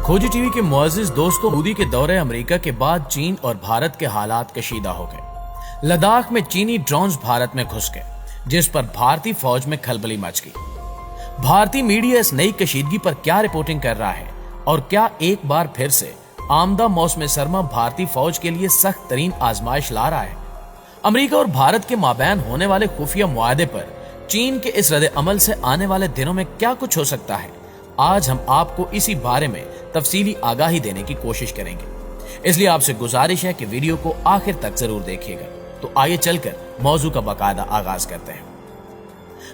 खोजी टीवी के मुअज़्ज़िज़ दोस्तों, मोदी के दौरे अमेरिका के बाद चीन और भारत के हालात कशीदा हो गए। लद्दाख में चीनी ड्रोन्स भारत में घुस गए, जिस पर भारतीय फौज में खलबली मच गई। भारतीय मीडिया इस नई कशीदगी पर क्या रिपोर्टिंग कर रहा है और क्या एक बार फिर से आमदा मौसम सरमा भारतीय फौज के लिए सख्त तरीन आजमाइश ला रहा है? अमेरिका और भारत के माबैन होने वाले खुफिया मुआहदे पर चीन के इस रद्द अमल से आने वाले दिनों में क्या कुछ हो सकता है, आज हम आपको इसी बारे में तफसीली आगाही देने की कोशिश करेंगे। इसलिए आपसे गुजारिश है कि वीडियो को आखिर तक जरूर देखिएगा। तो आइए चलकर मौजू का बाकायदा आगाज करते हैं।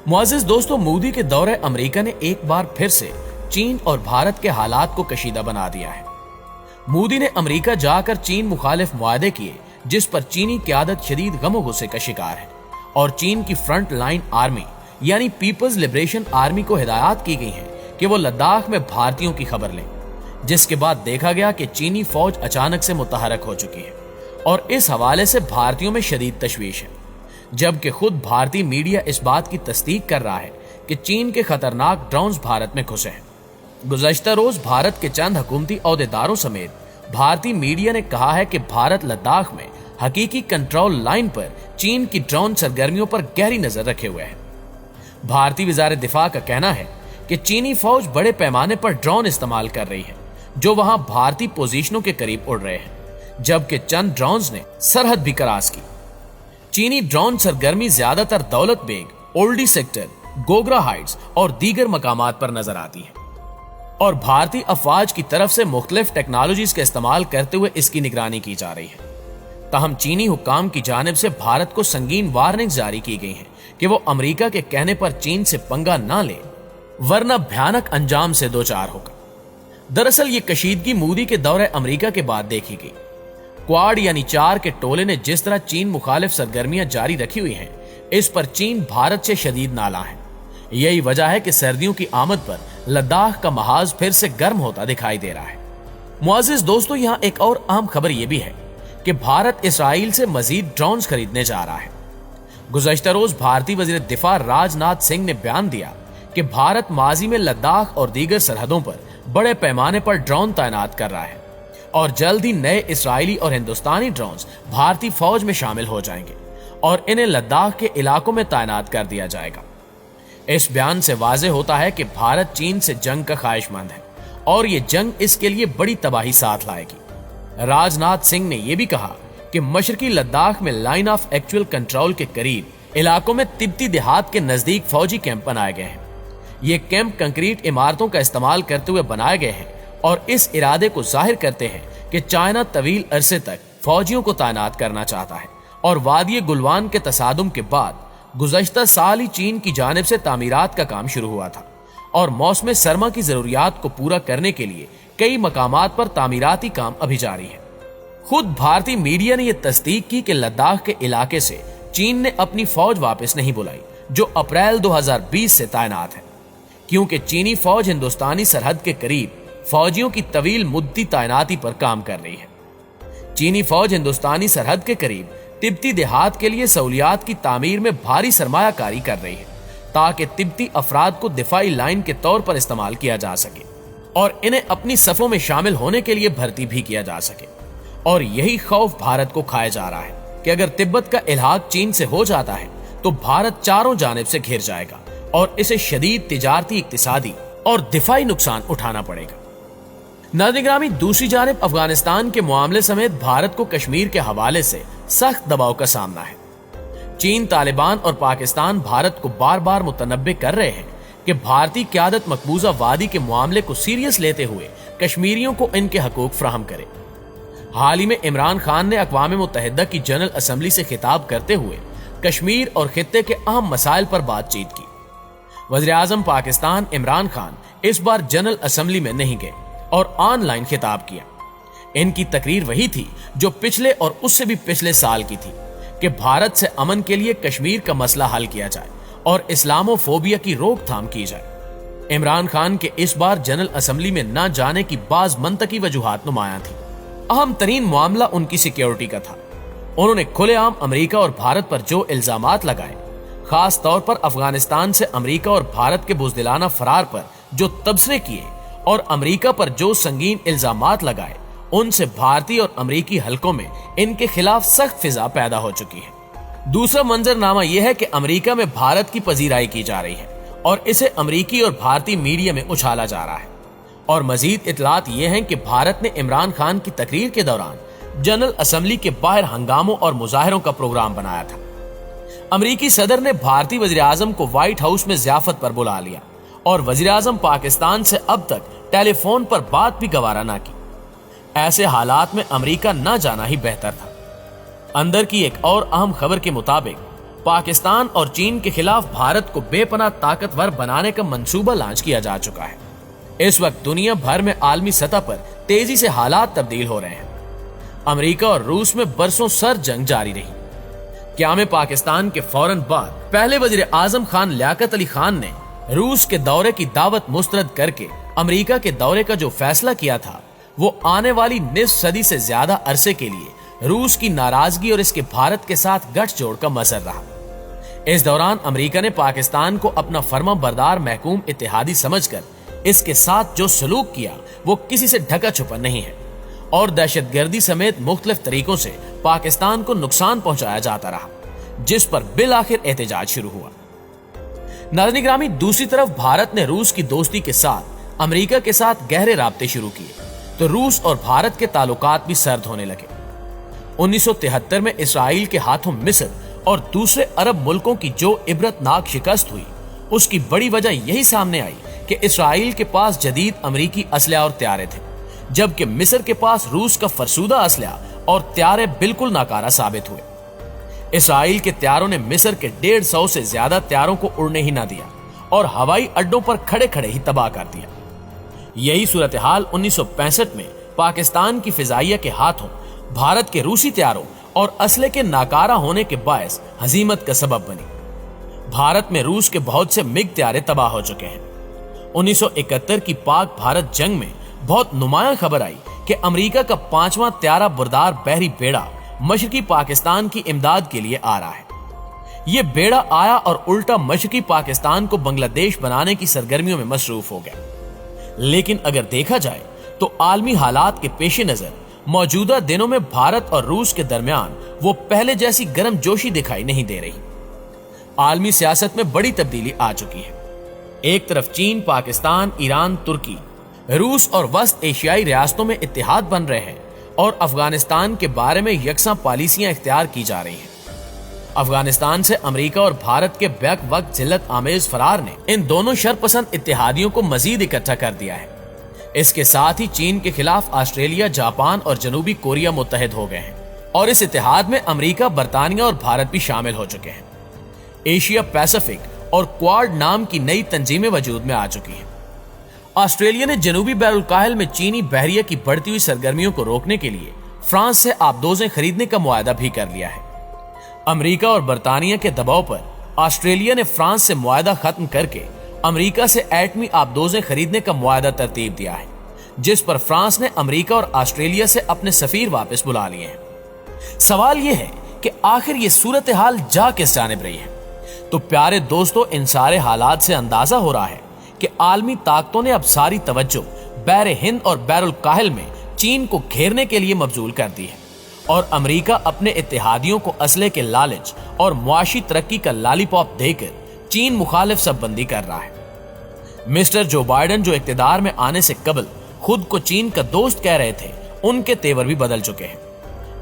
मुअज़्ज़िज़ दोस्तों, मोदी के दौरे अमेरिका ने एक बार फिर से चीन और भारत के हालात को कशीदा बना दिया है। मोदी ने अमेरिका जाकर चीन मुखालिफ मुआहदे किए, जिस पर चीनी क़यादत शदीद गमो गुस्से का शिकार है और चीन की फ्रंट लाइन आर्मी यानी पीपल्स लिबरेशन आर्मी को हिदायत की गई है कि वो लद्दाख में भारतीयों की खबर लें, जिसके बाद देखा गया कि चीनी फौज अचानक से मुतहरक हो चुकी है और इस हवाले से भारतीयों में शदीद तशवीश है, जबकि खुद भारतीय मीडिया इस बात की तस्दीक कर रहा है कि चीन के खतरनाक ड्रोन्स भारत में घुसे हैं। गुज़श्ता रोज भारत के चंद हुकूमती ओहदेदारों समेत भारतीय मीडिया ने कहा है कि भारत लद्दाख में हकीकी कंट्रोल लाइन पर चीन की ड्रोन सरगर्मियों पर गहरी नजर रखे हुए है। भारतीय वज़ारत दिफा का कहना है कि चीनी फौज बड़े पैमाने पर ड्रोन इस्तेमाल कर रही है, जो वहां भारतीय पोजीशनों के करीब उड़ रहे हैं, जबकि चंद ड्रोन्स ने सरहद भी क्रॉस की। चीनी ड्रोन सरगर्मी ज्यादातर दौलत बेग, ओल्डी सेक्टर, गोगरा हाइट्स और दीगर मकामात पर नजर आती है और भारतीय अफवाज की तरफ से मुख्तलिफ टेक्नोलॉजीज का इस्तेमाल करते हुए इसकी निगरानी की जा रही है। ताहम चीनी हुक्काम की जानिब से भारत को संगीन वार्निंग जारी की गई है कि वो अमेरिका के कहने पर चीन से पंगा ना ले, वरना भयानक अंजाम से दो चार होगा। दरअसल ये कशीदगी मोदी के दौरे अमेरिका के बाद देखी गई। क्वाड यानी 4 के टोले ने जिस तरह चीन मुखालिफ सरगर्मियां जारी रखी हुई हैं, इस पर चीन भारत से शदीद नाला है। यही वजह है कि सर्दियों की आमद पर लद्दाख का महाज फिर से गर्म होता दिखाई दे रहा है। मुअज़्ज़िज़ दोस्तों, यहाँ एक और अहम खबर यह भी है कि भारत इसराइल से मजीद ड्रोन्स खरीदने जा रहा है। गुज़श्ता रोज भारतीय वज़ीर दिफा राजनाथ सिंह ने बयान दिया कि भारत माजी में लद्दाख और दीगर सरहदों पर बड़े पैमाने पर ड्रोन तैनात कर रहा है और जल्द ही नए इस्राएली और हिंदुस्तानी ड्रोन्स भारतीय फौज में शामिल हो जाएंगे और इन्हें लद्दाख के इलाकों में तैनात कर दिया जाएगा। इस बयान से वाज़ेह होता है कि भारत चीन से जंग का ख्वाहिशमंद है और ये जंग इसके लिए बड़ी तबाही साथ लाएगी। राजनाथ सिंह ने यह भी कहा कि मशरकी लद्दाख में लाइन ऑफ एक्चुअल कंट्रोल के करीब इलाकों में तिब्बती देहात के नजदीक फौजी कैंप बनाए गए हैं। ये कैंप कंक्रीट इमारतों का इस्तेमाल करते हुए बनाए गए हैं और इस इरादे को जाहिर करते हैं कि चाइना तवील अरसे तक फौजियों को तैनात करना चाहता है और वादी गुलवान के तसादुम के बाद गुज़श्ता साल ही चीन की जानिब से तामीरात का काम शुरू हुआ था और मौसम सरमा की जरूरियात को पूरा करने के लिए कई मकामात पर तामीराती काम अभी जारी है। खुद भारतीय मीडिया ने यह तस्दीक की कि लद्दाख के इलाके से चीन ने अपनी फौज वापस नहीं बुलाई, जो अप्रैल 2020 से तैनात है, क्योंकि चीनी फौज हिंदुस्तानी सरहद के करीब फौजियों की तवील मुद्दी तैनाती पर काम कर रही है। चीनी फौज हिंदुस्तानी सरहद के करीब तिब्बती देहात के लिए सहूलियात की तामीर में भारी सरमायाकारी कर रही है, ताकि तिब्बती अफराद को दिफाई लाइन के तौर पर इस्तेमाल किया जा सके और इन्हें अपनी सफों में शामिल होने के लिए भर्ती भी किया जा सके। और यही खौफ भारत को खाया जा रहा है कि अगर तिब्बत का इल्हाक चीन से हो जाता है तो भारत चारों जानिब से घिर जाएगा और इसे शदीद तिजारती, इक्तिसादी और दिफाई नुकसान उठाना पड़ेगा। नाज़रीन गिरामी, दूसरी जानिब अफगानिस्तान के मामले समेत भारत को कश्मीर के हवाले से सख्त दबाव का सामना है। चीन, तालिबान और पाकिस्तान भारत को बार बार मुतनब्बे कर रहे हैं कि भारतीय क़यादत मकबूजा वादी के मामले को सीरियस लेते हुए कश्मीरियों को इनके हकूक फ्राहम करे। हाल ही में इमरान खान ने अक़वाम मुत्तहिदा की जनरल असम्बली से खिताब करते हुए कश्मीर और खित्ते के अहम मसाइल पर बातचीत की। वज़ीर आज़म पाकिस्तान इमरान खान इस बार जनरल असम्बली में नहीं गए और ऑनलाइन खिताब किया। इनकी तकरीर वही थी जो पिछले और उससे भी पिछले साल की थी कि भारत से अमन के लिए कश्मीर का मसला हल किया जाए और इस्लामोफोबिया की रोकथाम की जाए। इमरान खान के इस बार जनरल असम्बली में न जाने की बाज मंतकी वजूहात नुमायां थी। अहम तरीन मामला उनकी सिक्योरिटी का था। उन्होंने खुलेआम अमेरिका और भारत पर जो इल्जामात लगाए, खास तौर पर अफगानिस्तान से अमेरिका और भारत के बुज़दिलाना फरार पर जो तबसरे किए, اور امریکہ پر جو سنگین الزامات لگائے ان سے بھارتی اور امریکی حلقوں میں ان کے خلاف سخت فضا پیدا ہو چکی ہے۔ دوسرا منظرنامہ یہ ہے کہ امریکہ میں بھارت کی پذیرائی کی جا رہی ہے اور اسے امریکی اور بھارتی میڈیا میں اچھالا جا رہا ہے، اور مزید اطلاعات یہ ہیں کہ بھارت نے عمران خان کی تقریر کے دوران جنرل اسمبلی کے باہر ہنگاموں اور مظاہروں کا پروگرام بنایا تھا۔ امریکی صدر نے بھارتی وزیر اعظم کو وائٹ ہاؤس میں ضیافت پر بلا لیا اور وزیر اعظم پاکستان سے اب تک ٹیلی فون پر بات بھی گوارا نہ کی۔ ایسے حالات میں امریکہ نہ جانا ہی بہتر تھا۔ اندر کی ایک اور اہم خبر کے مطابق پاکستان اور چین کے خلاف بھارت کو بے پناہ طاقتور بنانے کا منصوبہ لانچ کیا جا چکا ہے۔ اس وقت دنیا بھر میں عالمی سطح پر تیزی سے حالات تبدیل ہو رہے ہیں۔ امریکہ اور روس میں برسوں سر جنگ جاری رہی۔ قیام پاکستان کے فوراً بعد پہلے وزیر اعظم خان لیاقت علی خان نے روس کے دورے کی دعوت مسترد کر کے امریکہ کے دورے کا جو فیصلہ کیا تھا وہ آنے والی نصف صدی سے زیادہ عرصے کے لیے روس کی ناراضگی اور اس کے بھارت کے ساتھ گٹھ جوڑ کا مظہر رہا۔ اس دوران امریکہ نے پاکستان کو اپنا فرما بردار محکوم اتحادی سمجھ کر اس کے ساتھ جو سلوک کیا وہ کسی سے ڈھکا چھپا نہیں ہے، اور دہشت گردی سمیت مختلف طریقوں سے پاکستان کو نقصان پہنچایا جاتا رہا، جس پر بالآخر احتجاج شروع ہوا۔ ناظرین گرامی، دوسری طرف بھارت نے روس کی دوستی کے ساتھ امریکہ کے ساتھ گہرے رابطے شروع کیے تو روس اور بھارت کے تعلقات بھی سرد ہونے لگے۔ 1973 میں اسرائیل کے ہاتھوں مصر اور دوسرے عرب ملکوں کی جو عبرتناک شکست ہوئی، اس کی بڑی وجہ یہی سامنے آئی کہ اسرائیل کے پاس جدید امریکی اسلحہ اور طیارے تھے، جبکہ مصر کے پاس روس کا فرسودہ اسلحہ اور طیارے بالکل ناکارہ ثابت ہوئے۔ اسرائیل کے طیاروں نے مصر کے 150 سے زیادہ طیاروں کو اڑنے ہی نہ دیا اور ہوائی اڈوں پر کھڑے کھڑے ہی تباہ کر دیا۔ یہی صورتحال 1965 میں پاکستان کی فضائیہ کے ہاتھوں بھارت کے روسی طیاروں اور اسلحے کے ناکارہ ہونے کے باعث ہزیمت کا سبب بنی۔ بھارت میں روس کے بہت سے مگ طیارے تباہ ہو چکے ہیں۔ 1971 کی پاک بھارت جنگ میں بہت نمایاں خبر آئی کہ امریکہ کا 5واں طیارہ بردار بحری بیڑا مشرقی پاکستان کی امداد کے لیے آ رہا ہے۔ یہ بیڑا آیا اور الٹا مشرقی پاکستان کو بنگلہ دیش بنانے کی سرگرمیوں میں مصروف ہو گیا۔ لیکن اگر دیکھا جائے تو عالمی حالات کے پیش نظر موجودہ دنوں میں بھارت اور روس کے درمیان وہ پہلے جیسی گرم جوشی دکھائی نہیں دے رہی۔ عالمی سیاست میں بڑی تبدیلی آ چکی ہے۔ ایک طرف چین، پاکستان، ایران، ترکی، روس اور وسط ایشیائی ریاستوں میں اتحاد بن رہے ہیں اور افغانستان کے بارے میں یکساں پالیسیاں اختیار کی جا رہی ہیں۔ افغانستان سے امریکہ اور بھارت کے بیک وقت ذلت آمیز فرار نے ان دونوں شرپسند اتحادیوں کو مزید اکٹھا کر دیا ہے۔ اس کے ساتھ ہی چین کے خلاف آسٹریلیا، جاپان اور جنوبی کوریا متحد ہو گئے ہیں، اور اس اتحاد میں امریکہ، برطانیہ اور بھارت بھی شامل ہو چکے ہیں۔ ایشیا پیسیفک اور کوارڈ نام کی نئی تنظیمیں وجود میں آ چکی ہیں۔ آسٹریلیا نے جنوبی بحر الکاہل میں چینی بحریہ کی بڑھتی ہوئی سرگرمیوں کو روکنے کے لیے فرانس سے آبدوزیں خریدنے کا معاہدہ بھی کر لیا ہے۔ امریکہ اور برطانیہ کے دباؤ پر آسٹریلیا نے فرانس سے معاہدہ ختم کر کے امریکہ سے ایٹمی آبدوزیں خریدنے کا معاہدہ ترتیب دیا ہے، جس پر فرانس نے امریکہ اور آسٹریلیا سے اپنے سفیر واپس بلا لیے ہیں۔ سوال یہ ہے کہ آخر یہ صورتحال جا کس جانب رہی ہے؟ تو پیارے دوستو، ان سارے حالات سے اندازہ ہو رہا ہے کہ عالمی طاقتوں نے اب ساری توجہ بحر ہند اور بحر الکاہل میں چین کو گھیرنے کے لیے مبذول کر دی ہے، اور امریکہ اپنے اتحادیوں کو اسلحے کے لالچ اور معاشی ترقی کا لالی پاپ دے کر چین مخالف سب بندی کر رہا ہے۔ مسٹر جو بائیڈن، جو اقتدار میں آنے سے قبل خود کو چین کا دوست کہہ رہے تھے، ان کے تیور بھی بدل چکے ہیں،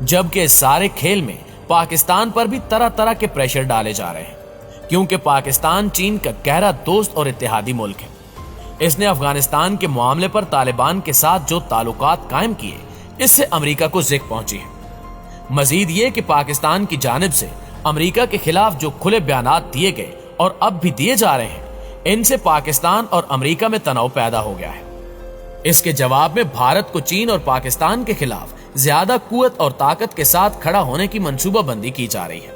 جبکہ اس سارے کھیل میں پاکستان پر بھی طرح طرح کے پریشر ڈالے جا رہے ہیں، کیونکہ پاکستان چین کا گہرا دوست اور اتحادی ملک ہے۔ اس نے افغانستان کے معاملے پر طالبان کے ساتھ جو تعلقات قائم کیے، اس سے امریکہ کو زک پہنچی ہے۔ مزید یہ کہ پاکستان کی جانب سے امریکہ کے خلاف جو کھلے بیانات دیے گئے اور اب بھی دیے جا رہے ہیں، ان سے پاکستان اور امریکہ میں تناؤ پیدا ہو گیا ہے۔ اس کے جواب میں بھارت کو چین اور پاکستان کے خلاف زیادہ قوت اور طاقت کے ساتھ کھڑا ہونے کی منصوبہ بندی کی جا رہی ہے۔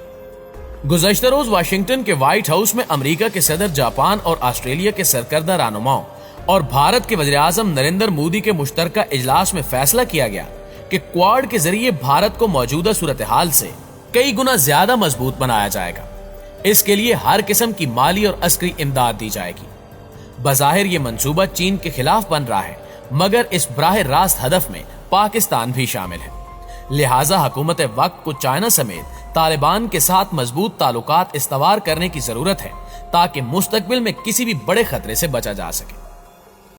گزشتہ روز واشنگٹن کے وائٹ ہاؤس میں امریکہ کے صدر، جاپان اور آسٹریلیا کے سرکردہ رہنماؤں اور بھارت کے وزیر اعظم نریندر مودی کے مشترکہ اجلاس میں فیصلہ کیا گیا کہ کوارڈ کے ذریعے بھارت کو موجودہ صورتحال سے کئی گنا زیادہ مضبوط بنایا جائے گا۔ اس کے لیے ہر قسم کی مالی اور عسکری امداد دی جائے گی۔ بظاہر یہ منصوبہ چین کے خلاف بن رہا ہے، मगर इस براہ रास्त हदफ में पाकिस्तान भी शामिल है। लिहाजा हुकूमत वक्त को चाइना समेत तालिबान के साथ मजबूत ताल्लुकात इस्तवार करने की जरूरत है ताकि मुस्तकबिल में किसी भी बड़े खतरे से बचा जा सके।